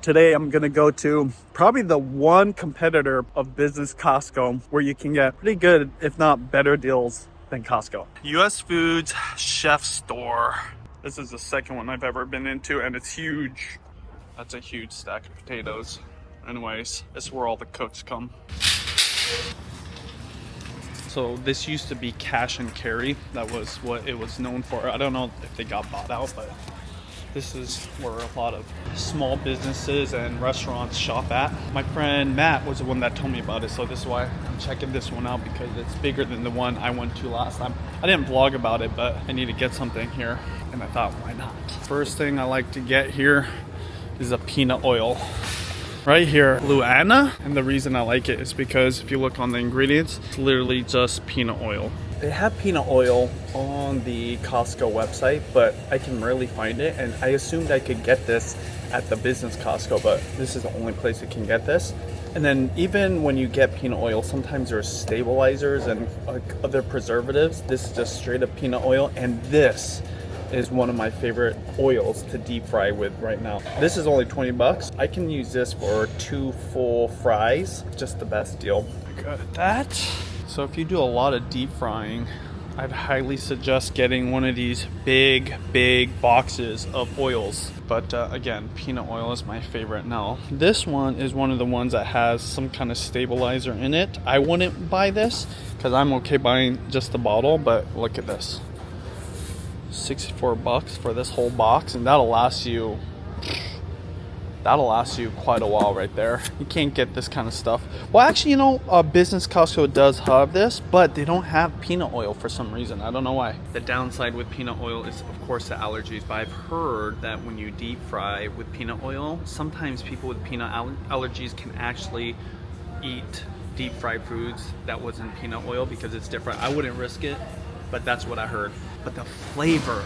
Today I'm gonna go to probably the one competitor of business Costco where you can get pretty good, if not better deals than Costco. US Foods Chef Store. This is the second one I've ever been into and it's huge. That's a huge stack of potatoes. Anyways, this is where all the cooks come. So this used to be cash and carry. That was what it was known for. I don't know if they got bought out, but this is where a lot of small businesses and restaurants shop at. My friend Matt was the one that told me about it, so this is why I'm checking this one out because it's bigger than the one I went to last time. I didn't vlog about it, but I need to get something here, and I thought, why not? First thing I like to get here is a peanut oil. Right here, Luana, and the reason I like it is because if you look on the ingredients, it's literally just peanut oil. They have peanut oil on the Costco website, but I can rarely find it, and I assumed I could get this at the business Costco, but this is the only place you can get this. And then even when you get peanut oil, sometimes there's stabilizers and other preservatives. This is just straight up peanut oil, and this is one of my favorite oils to deep fry with right now. This is only 20 bucks. I can use this for 2 full fries. Just the best deal. Good at that. So if you do a lot of deep frying, I'd highly suggest getting one of these big boxes of oils. But again, peanut oil is my favorite now. This one is one of the ones that has some kind of stabilizer in it. I wouldn't buy this because I'm okay buying just the bottle, but look at this. 64 bucks for this whole box, and that'll last you quite a while right there. You can't get this kind of stuff. Well, actually, you know, business Costco does have this, but they don't have peanut oil for some reason. I don't know why. The downside with peanut oil is, of course, the allergies, but I've heard that when you deep fry with peanut oil, sometimes people with peanut allergies can actually eat deep fried foods that wasn't peanut oil because it's different. I wouldn't risk it, but that's what I heard. But the flavor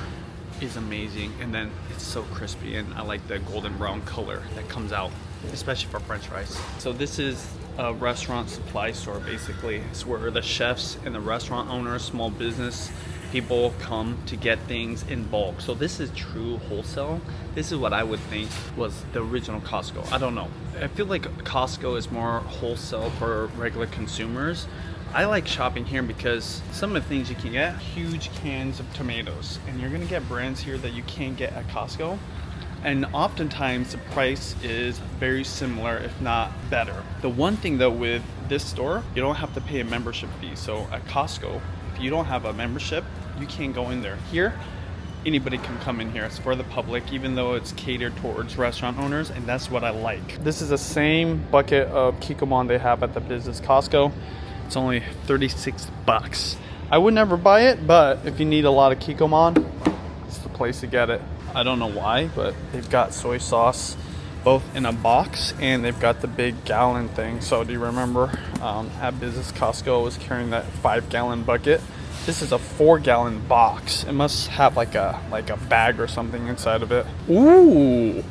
is amazing, and then it's so crispy, and I like the golden brown color that comes out, especially for french fries. So this is a restaurant supply store, basically. It's where the chefs and the restaurant owners, small business people come to get things in bulk. So this is true wholesale. This is what I would think was the original Costco. I don't know. I feel like Costco is more wholesale for regular consumers. I like shopping here because some of the things you can get, huge cans of tomatoes, and you're gonna get brands here that you can't get at Costco. And oftentimes the price is very similar, if not better. The one thing though with this store, you don't have to pay a membership fee. So at Costco, if you don't have a membership, you can't go in there. Here, anybody can come in here. It's for the public, even though it's catered towards restaurant owners, and that's what I like. This is the same bucket of Kikkoman they have at the business Costco. It's only 36 bucks. I would never buy it, but if you need a lot of Kikkoman, it's the place to get it. I don't know why, but they've got soy sauce both in a box, and they've got the big gallon thing. So do you remember at business Costco I was carrying that 5-gallon bucket? This is a 4-gallon box. It must have like a bag or something inside of it. Ooh,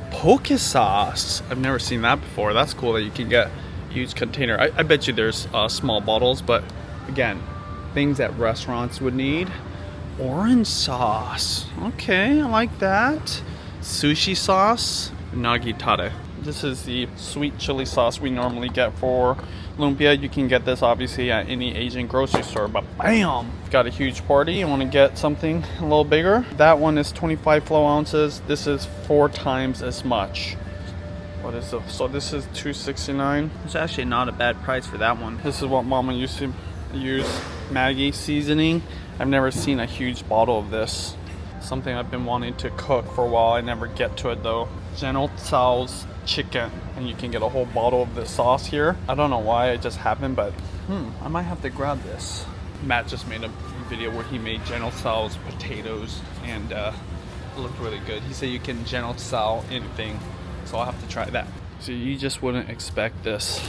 poke sauce. I've never seen that before. That's cool that you can get huge container. I bet you there's small bottles, but again, things that restaurants would need. Orange sauce. Okay, I like that. Sushi sauce. Nagi tare. This is the sweet chili sauce we normally get for lumpia. You can get this obviously at any Asian grocery store, but bam! Got a huge party, you want to get something a little bigger. That one is 25 flow ounces. This is 4 times as much. What is it? So this is $2.69. It's actually not a bad price for that one. This is what Mama used to use, Maggi seasoning. I've never seen a huge bottle of this. Something I've been wanting to cook for a while. I never get to it though. General Tso's chicken, and you can get a whole bottle of this sauce here. I don't know why it just happened, but I might have to grab this. Matt just made a video where he made General Tso's potatoes, and it looked really good. He said you can General Tso anything. So I'll have to try that. So you just wouldn't expect this.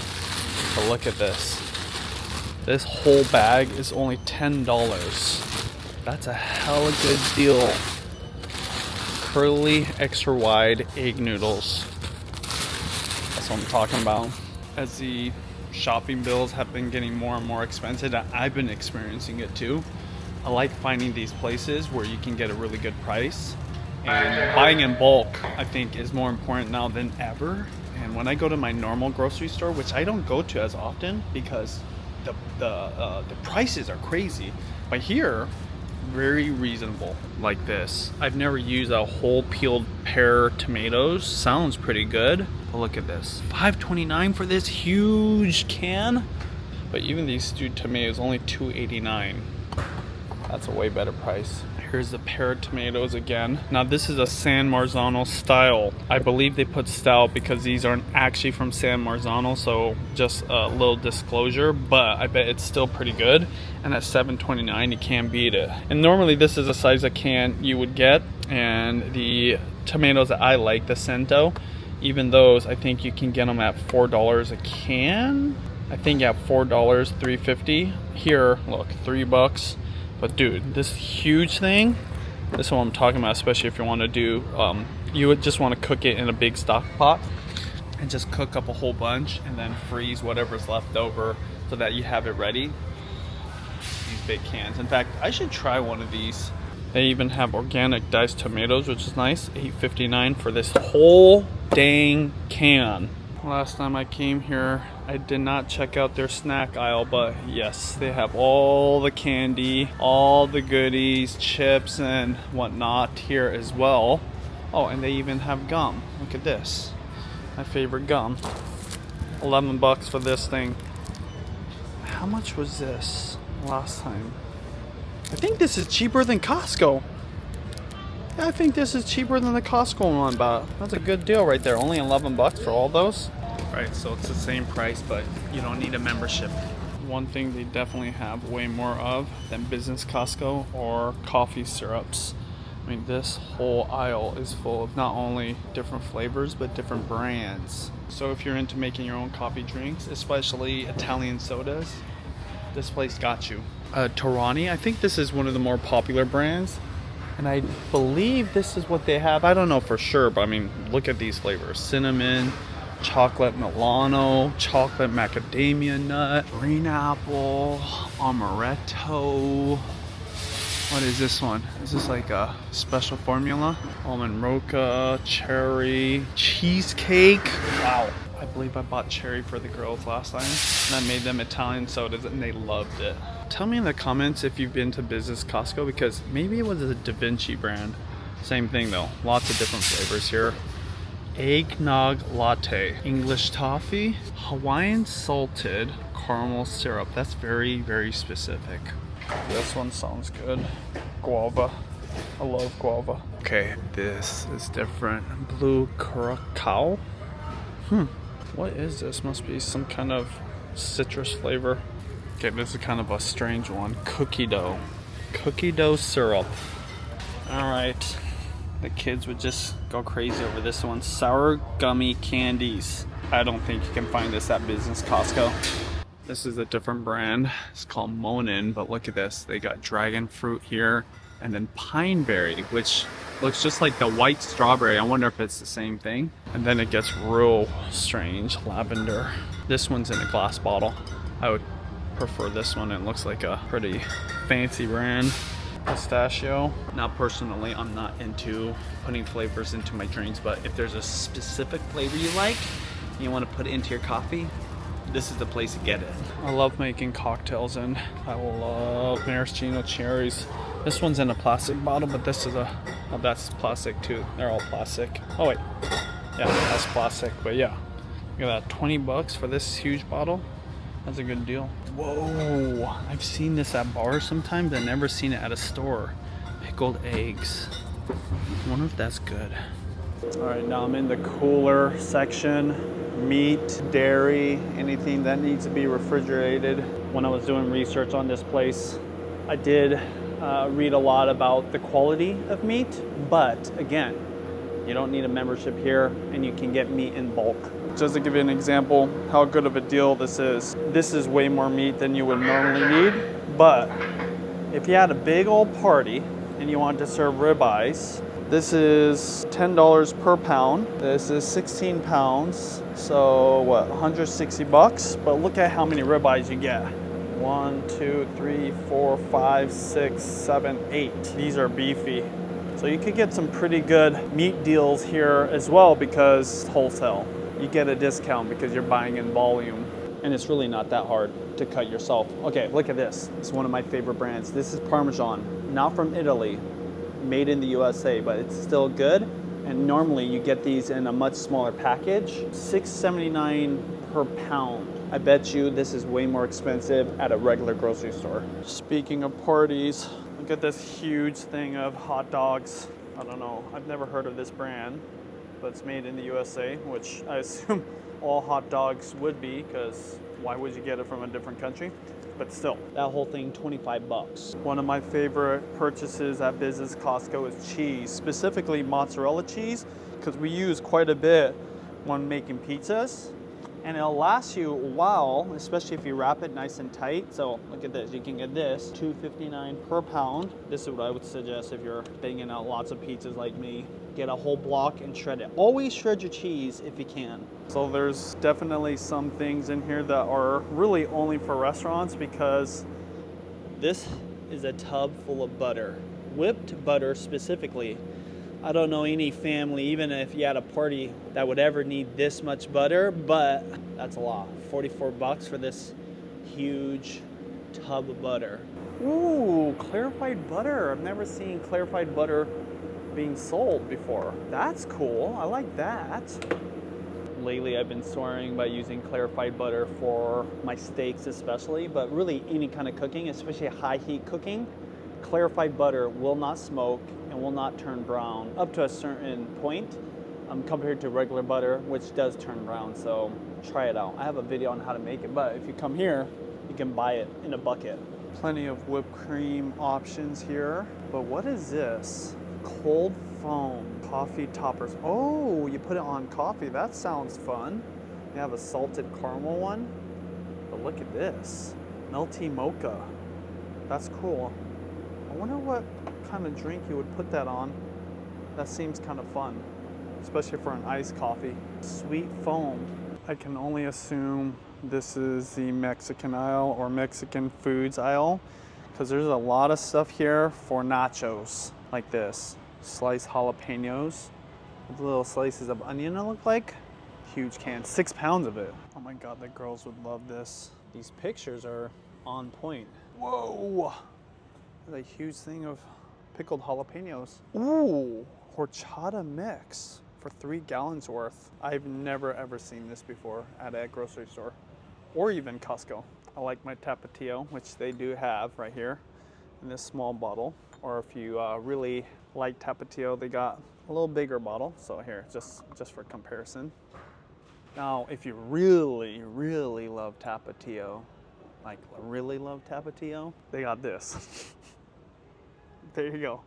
But look at this. This whole bag is only $10. That's a hella good deal. Curly extra wide egg noodles. That's what I'm talking about. As the shopping bills have been getting more and more expensive, I've been experiencing it too. I like finding these places where you can get a really good price And buying in bulk, I think, is more important now than ever. And when I go to my normal grocery store, which I don't go to as often because the prices are crazy, but here, very reasonable. Like this, I've never used a whole peeled pear tomatoes. Sounds pretty good. But look at this, $5.29 for this huge can. But even these stewed tomatoes, only $2.89. That's a way better price. Here's the pear tomatoes again. Now this is a San Marzano style. I believe they put style because these aren't actually from San Marzano, so just a little disclosure, but I bet it's still pretty good. And at $7.29 you can't beat it. And normally this is the size of can you would get. And the tomatoes that I like, the Cento, even those, I think you can get them at $4 a can. I think at $4, $3.50. Here, look, $3. But dude, this huge thing, this is what I'm talking about, especially if you want to do, you would just want to cook it in a big stock pot and just cook up a whole bunch and then freeze whatever's left over so that you have it ready. These big cans. In fact, I should try one of these. They even have organic diced tomatoes, which is nice. $8.59 for this whole dang can. Last time I came here, I did not check out their snack aisle, but yes, they have all the candy, all the goodies, chips and whatnot here as well. Oh, and they even have gum. Look at this. My favorite gum. $11 for this thing. How much was this last time? I think this is cheaper than Costco. Yeah, I think this is cheaper than the Costco one, but that's a good deal right there. Only $11 for all those. Right, so it's the same price, but you don't need a membership. One thing they definitely have way more of than business Costco or coffee syrups. I mean, this whole aisle is full of not only different flavors, but different brands. So if you're into making your own coffee drinks, especially Italian sodas, this place got you. Torani, I think this is one of the more popular brands. And I believe this is what they have. I don't know for sure, but I mean, look at these flavors. Cinnamon, chocolate Milano, chocolate macadamia nut, green apple, amaretto. What is this one? Is this like a special formula? Almond mocha, cherry, cheesecake. Wow. I believe I bought cherry for the girls last time. And I made them Italian sodas and they loved it. Tell me in the comments if you've been to business Costco, because maybe it was a Da Vinci brand. Same thing though. Lots of different flavors here. Eggnog latte, English toffee, Hawaiian salted caramel syrup. That's very, very specific. This one sounds good. Guava. I love guava. Okay, this is different. Blue curacao. What is this? Must be some kind of citrus flavor. Okay, this is kind of a strange one. Cookie dough. Cookie dough syrup. Alright. The kids would just go crazy over this one. Sour gummy candies. I don't think you can find this at business Costco. This is a different brand. It's called Monin, but look at this. They got dragon fruit here and then pine berry, which looks just like the white strawberry. I wonder if it's the same thing. And then it gets real strange. Lavender. This one's in a glass bottle. I would prefer this one. It looks like a pretty fancy brand. Pistachio. Now personally, I'm not into putting flavors into my drinks, but if there's a specific flavor you like and you want to put it into your coffee, this is the place to get it. I love making cocktails and I love maraschino cherries. This one's in a plastic bottle, but this is a, oh, that's plastic too. They're all plastic. Oh wait, yeah, that's plastic, but yeah. Look at that, $20 for this huge bottle. That's a good deal. Whoa, I've seen this at bars sometimes. I've never seen it at a store. Pickled eggs. I wonder if that's good. All right, now I'm in the cooler section. Meat, dairy, anything that needs to be refrigerated. When I was doing research on this place, I did read a lot about the quality of meat, but again, you don't need a membership here and you can get meat in bulk. Just to give you an example how good of a deal this is way more meat than you would normally need, but if you had a big old party and you wanted to serve ribeyes, this is $10 per pound. This is 16 pounds, so what, $160? But look at how many ribeyes you get. 1, 2, 3, 4, 5, 6, 7, 8. These are beefy. So you could get some pretty good meat deals here as well because it's wholesale. You get a discount because you're buying in volume. And it's really not that hard to cut yourself. Okay, look at this. It's one of my favorite brands. This is Parmesan, not from Italy, made in the USA, but it's still good. And normally you get these in a much smaller package, $6.79 per pound. I bet you this is way more expensive at a regular grocery store. Speaking of parties, look at this huge thing of hot dogs. I don't know, I've never heard of this brand, but it's made in the USA, which I assume all hot dogs would be, because why would you get it from a different country? But still, that whole thing, 25 bucks. One of my favorite purchases at Business Costco is cheese, specifically mozzarella cheese, because we use quite a bit when making pizzas. And it'll last you a while, especially if you wrap it nice and tight. So look at this, you can get this, $2.59 per pound. This is what I would suggest if you're banging out lots of pizzas like me. Get a whole block and shred it. Always shred your cheese if you can. So there's definitely some things in here that are really only for restaurants, because this is a tub full of butter. Whipped butter specifically. I don't know any family, even if you had a party, that would ever need this much butter, but that's a lot. 44 bucks for this huge tub of butter. Ooh, clarified butter. I've never seen clarified butter being sold before. That's cool. I like that. Lately, I've been swearing by using clarified butter for my steaks especially, but really any kind of cooking, especially high heat cooking. Clarified butter will not smoke and will not turn brown up to a certain point compared to regular butter, which does turn brown. So try it out. I have a video on how to make it, but if you come here, you can buy it in a bucket. Plenty of whipped cream options here. But what is this? Cold foam coffee toppers. Oh, you put it on coffee. That sounds fun. You have a salted caramel one. But look at this. Melty mocha. That's cool. I wonder what kind of drink you would put that on. That seems kind of fun, especially for an iced coffee. Sweet foam. I can only assume this is the Mexican aisle or Mexican foods aisle, because there's a lot of stuff here for nachos, like this. Sliced jalapenos with little slices of onion, it look like. Huge can, 6 pounds of it. Oh my God, the girls would love this. These pictures are on point. Whoa. A huge thing of pickled jalapenos. Ooh, horchata mix for 3 gallons worth. I've never ever seen this before at a grocery store or even Costco. I like my Tapatio, which they do have right here in this small bottle. Or if you really like Tapatio, they got a little bigger bottle. So here, just for comparison. Now, if you really, really love Tapatio, like really love Tapatio, they got this. There you go.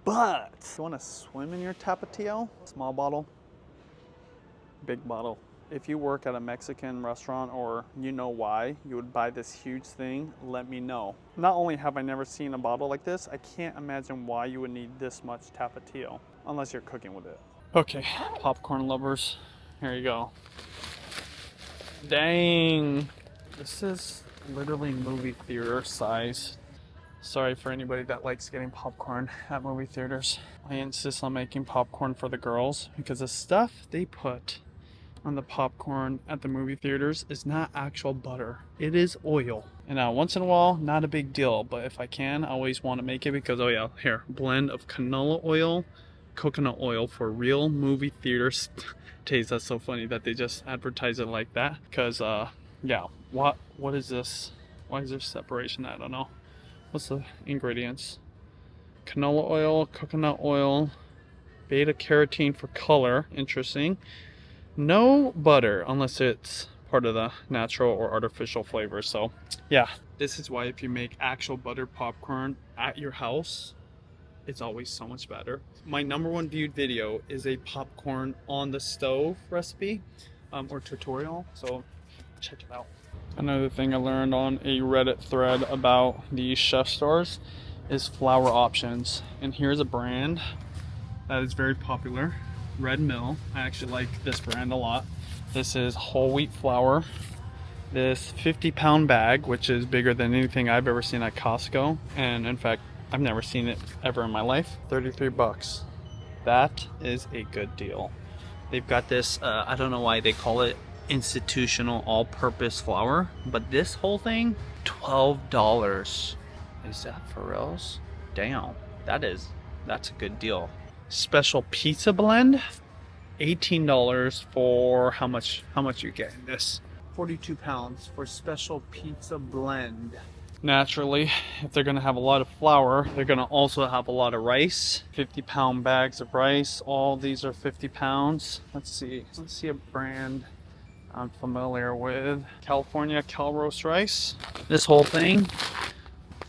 But if you want to swim in your Tapatio, small bottle, big bottle. If you work at a Mexican restaurant or you know why you would buy this huge thing, let me know. Not only have I never seen a bottle like this, I can't imagine why you would need this much Tapatio unless you're cooking with it. Okay, popcorn lovers, here you go. Dang, this is literally movie theater size. Sorry for anybody that likes getting popcorn at movie theaters. I insist on making popcorn for the girls because the stuff they put on the popcorn at the movie theaters is not actual butter. It is oil. And now once in a while, not a big deal, but if I can, I always want to make it because, oh yeah, here, blend of canola oil, coconut oil for real movie theaters taste. That's so funny that they just advertise it like that. Because, yeah, what is this? Why is there separation? I don't know. What's the ingredients? Canola oil, coconut oil, beta carotene for color. Interesting. No butter unless it's part of the natural or artificial flavor. So yeah, this is why if you make actual butter popcorn at your house, it's always so much better. My #1 viewed video is a popcorn on the stove recipe or tutorial. So check it out. Another thing I learned on a Reddit thread about these chef stores is flour options. And here's a brand that is very popular, Red Mill. I actually like this brand a lot. This is whole wheat flour. This 50-pound bag, which is bigger than anything I've ever seen at Costco. And in fact, I've never seen it ever in my life. 33 bucks. That is a good deal. They've got this, I don't know why they call it institutional all-purpose flour, but this whole thing, $12. Is that for reals? Damn, that's a good deal. Special pizza blend, $18 for how much you get in this? 42 pounds for special pizza blend. Naturally, if they're gonna have a lot of flour, they're gonna also have a lot of rice. 50-pound bags of rice. All these are 50 pounds. Let's see a brand I'm familiar with. California Cal Roast rice. This whole thing,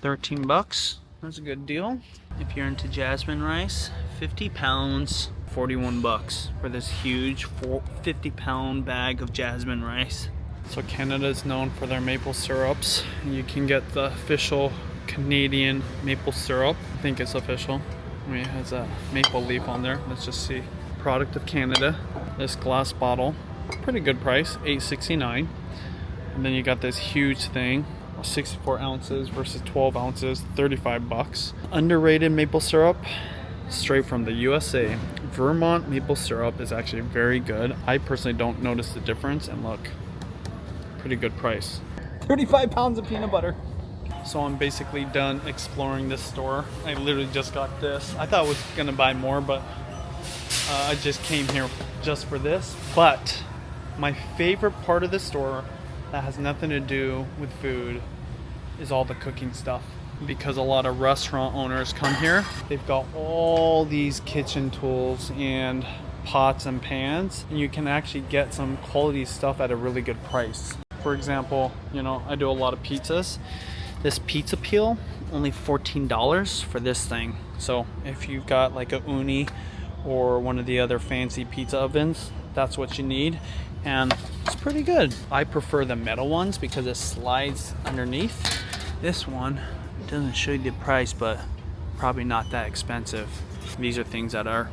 13 bucks. That's a good deal. If you're into jasmine rice, 50 pounds, 41 bucks for this huge 50-pound bag of jasmine rice. So Canada is known for their maple syrups. You can get the official Canadian maple syrup. I think it's official. I mean, it has a maple leaf on there. Let's just see. Product of Canada. This glass bottle, pretty good price, $8.69. And then you got this huge thing, 64 ounces versus 12 ounces, 35 bucks. Underrated maple syrup, straight from the USA. Vermont maple syrup is actually very good. I personally don't notice the difference, and look, pretty good price. 35 pounds of peanut butter. So I'm basically done exploring this store. I literally just got this. I thought I was gonna buy more, but I just came here just for this. But my favorite part of the store that has nothing to do with food is all the cooking stuff. Because a lot of restaurant owners come here, they've got all these kitchen tools and pots and pans, and you can actually get some quality stuff at a really good price. For example, you know, I do a lot of pizzas. This pizza peel, only $14 for this thing. So if you've got like a uni or one of the other fancy pizza ovens, that's what you need. And it's pretty good. I prefer the metal ones because it slides underneath. This one doesn't show you the price, but probably not that expensive. These are things that are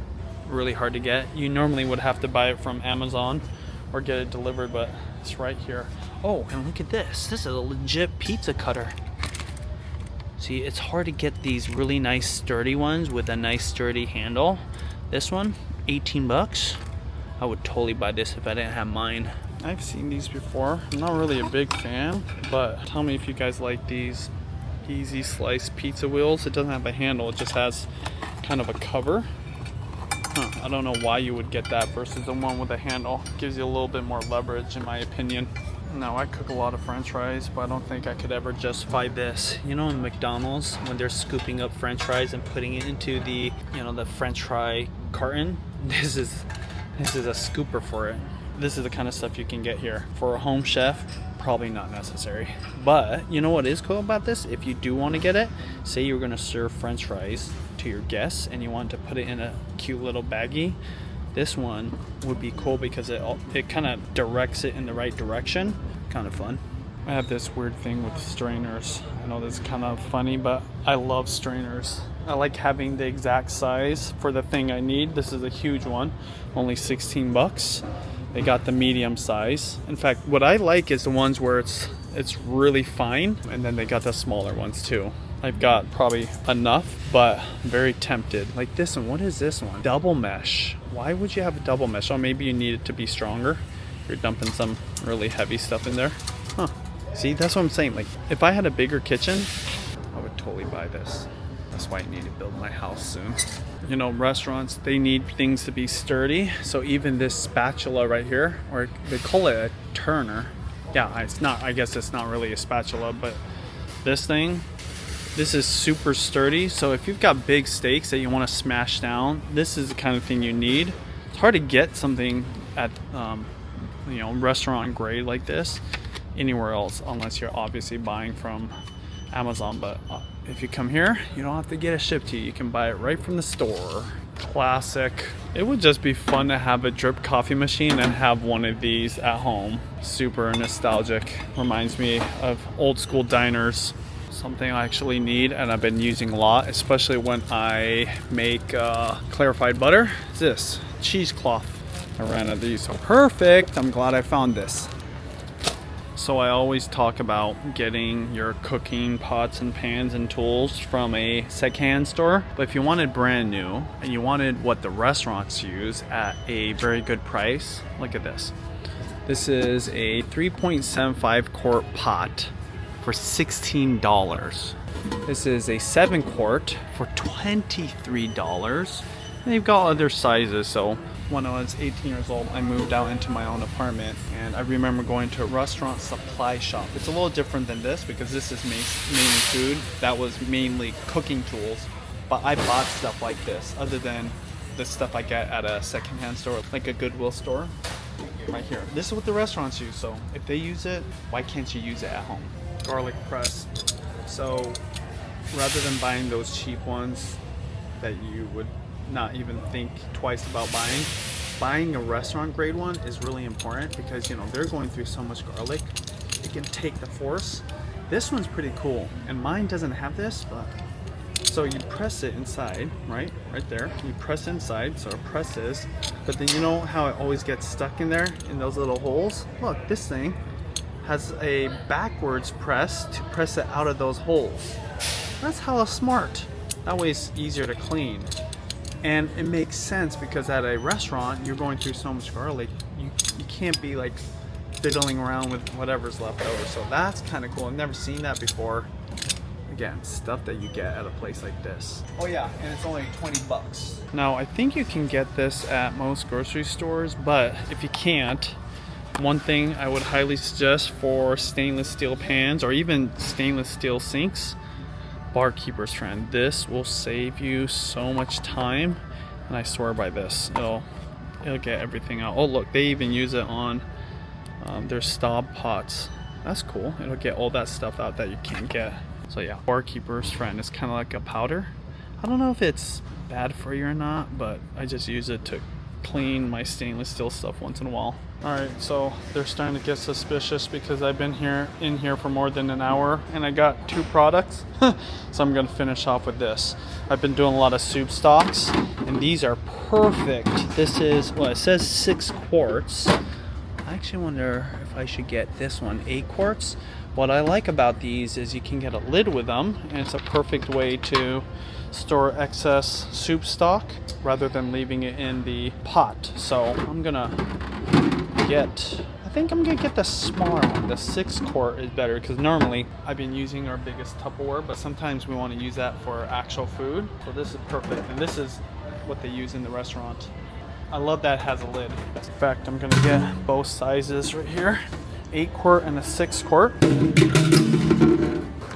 really hard to get. You normally would have to buy it from Amazon or get it delivered, but it's right here. Oh, and look at this. This is a legit pizza cutter. See, it's hard to get these really nice sturdy ones with a nice sturdy handle. This one, 18 bucks. I would totally buy this if I didn't have mine. I've seen these before. I'm not really a big fan, but tell me if you guys like these easy slice pizza wheels. It doesn't have a handle, it just has kind of a cover. I don't know why you would get that versus the one with a handle. Gives you a little bit more leverage in my opinion. Now, I cook a lot of french fries, but I don't think I could ever justify this. You know, in McDonald's, when they're scooping up french fries and putting it into the, you know, the french fry carton, this is a scooper for it. This is the kind of stuff you can get here. For a home chef, probably not necessary. But you know what is cool about this? If you do want to get it, say you're going to serve french fries to your guests and you want to put it in a cute little baggie, this one would be cool because it kind of directs it in the right direction. Kind of fun. I have this weird thing with strainers. I know this is kind of funny, but I love strainers. I like having the exact size for the thing I need. This is a huge one, only 16 bucks. They got the medium size. In fact, what I like is the ones where it's really fine, and then they got the smaller ones too. I've got probably enough, but I'm very tempted. Like this one, what is this one? Double mesh. Why would you have a double mesh? Oh, maybe you need it to be stronger. You're dumping some really heavy stuff in there. Huh. See, that's what I'm saying. Like, if I had a bigger kitchen, I would totally buy this. That's why I need to build my house soon. You know, restaurants, they need things to be sturdy. So even this spatula right here, or they call it a turner. Yeah, it's not, I guess it's not really a spatula, but this thing, this is super sturdy. So if you've got big steaks that you want to smash down, this is the kind of thing you need. It's hard to get something at, you know, restaurant grade like this anywhere else, unless you're obviously buying from Amazon. But if you come here, you don't have to get it shipped to you. You can buy it right from the store. Classic. It would just be fun to have a drip coffee machine and have one of these at home. Super nostalgic. Reminds me of old school diners. Something I actually need and I've been using a lot, especially when I make clarified butter. It's this cheesecloth. I ran out of these. So perfect. I'm glad I found this. So I always talk about getting your cooking pots and pans and tools from a secondhand store. But if you wanted brand new and you wanted what the restaurants use at a very good price, look at this. This is a 3.75 quart pot for $16. This is a 7 quart for $23. And they've got other sizes. So when I was 18 years old, I moved out into my own apartment, and I remember going to a restaurant supply shop. It's a little different than this because this is mainly food. That was mainly cooking tools, but I bought stuff like this other than the stuff I get at a secondhand store, like a Goodwill store. Right here. This is what the restaurants use, so if they use it, why can't you use it at home? Garlic press. So rather than buying those cheap ones that you would not even think twice about buying a restaurant grade one is really important because, you know, they're going through so much garlic. It can take the force. This one's pretty cool, and mine doesn't have this, but so you press it inside, right there. You press inside, so it presses, but then you know how it always gets stuck in there in those little holes? Look, this thing has a backwards press to press it out of those holes. That's hella smart. That way it's easier to clean. And it makes sense because at a restaurant, you're going through so much garlic, you can't be like fiddling around with whatever's left over. So that's kind of cool. I've never seen that before. Again, stuff that you get at a place like this. Oh yeah, and it's only 20 bucks. Now, I think you can get this at most grocery stores, but if you can't, one thing I would highly suggest for stainless steel pans or even stainless steel sinks, Barkeeper's Friend. This will save you so much time, and I swear by this. It'll get everything out. Oh look, they even use it on their Staub pots. That's cool. It'll get all that stuff out that you can't get. So yeah, Barkeeper's Friend is kind of like a powder. I don't know if it's bad for you or not, but I just use it to clean my stainless steel stuff once in a while. Alright, so they're starting to get suspicious because I've been in here for more than an hour and I got 2 products. So I'm going to finish off with this. I've been doing a lot of soup stocks, and these are perfect. This is, well, it says 6 quarts. I actually wonder if I should get this one, 8 quarts. What I like about these is you can get a lid with them, and it's a perfect way to store excess soup stock rather than leaving it in the pot. So I'm gonna I think I'm gonna get the smaller one. The 6 quart is better because normally I've been using our biggest Tupperware, but sometimes we want to use that for actual food. So this is perfect, and this is what they use in the restaurant. I love that it has a lid. In fact, I'm gonna get both sizes right here, 8 quart and a 6 quart,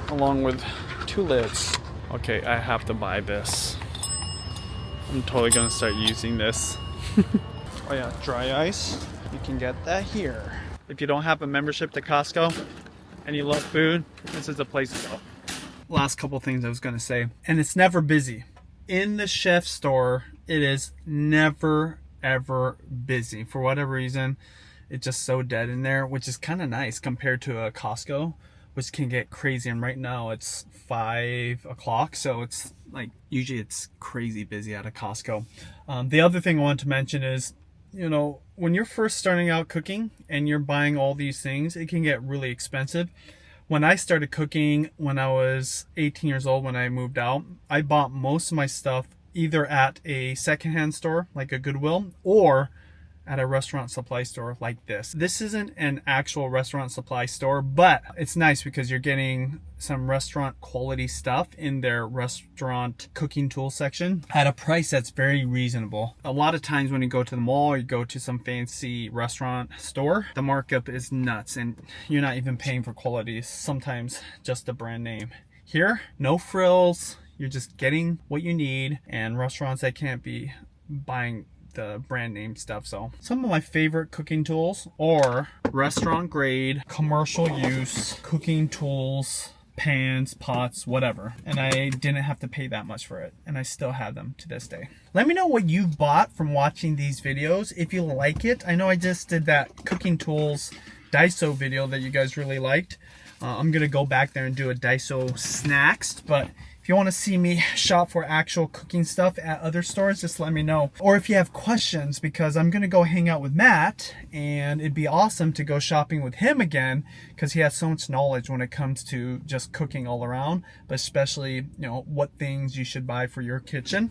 along with 2 lids. Okay, I have to buy this. I'm totally gonna start using this. Oh yeah, dry ice. You can get that here. If you don't have a membership to Costco and you love food, this is the place to go. Last couple things I was gonna say, and it's never busy. In the chef store, it is never ever busy. For whatever reason, it's just so dead in there, which is kind of nice compared to a Costco, which can get crazy. And right now it's 5 o'clock, so it's like usually it's crazy busy at a Costco. The other thing I want to mention is, you know, when you're first starting out cooking and you're buying all these things, it can get really expensive. When I started cooking when I was 18 years old, when I moved out, I bought most of my stuff either at a secondhand store like a Goodwill or at a restaurant supply store like this. This isn't an actual restaurant supply store, but it's nice because you're getting some restaurant quality stuff in their restaurant cooking tool section at a price that's very reasonable. A lot of times when you go to the mall or you go to some fancy restaurant store, the markup is nuts and you're not even paying for quality. Sometimes just the brand name. Here, no frills. You're just getting what you need, and restaurants that can't be buying the brand name stuff. So some of my favorite cooking tools are restaurant grade, commercial use cooking tools, pans, pots, whatever. And I didn't have to pay that much for it, and I still have them to this day. Let me know what you've bought from watching these videos. If you like it, I know I just did that cooking tools Daiso video that you guys really liked. I'm gonna go back there and do a Daiso snacks, but If you want to see me shop for actual cooking stuff at other stores, just let me know. Or if you have questions, because I'm going to go hang out with Matt, and it'd be awesome to go shopping with him again, because he has so much knowledge when it comes to just cooking all around, but especially, you know, what things you should buy for your kitchen.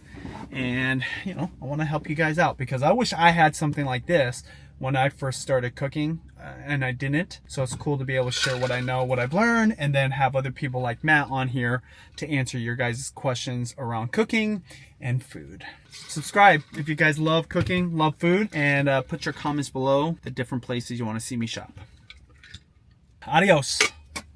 And, you know, I want to help you guys out, because I wish I had something like this when I first started cooking, and I didn't. So it's cool to be able to share what I know, what I've learned, and then have other people like Matt on here to answer your guys' questions around cooking and food. Subscribe if you guys love cooking, love food, and put your comments below the different places you want to see me shop. Adios.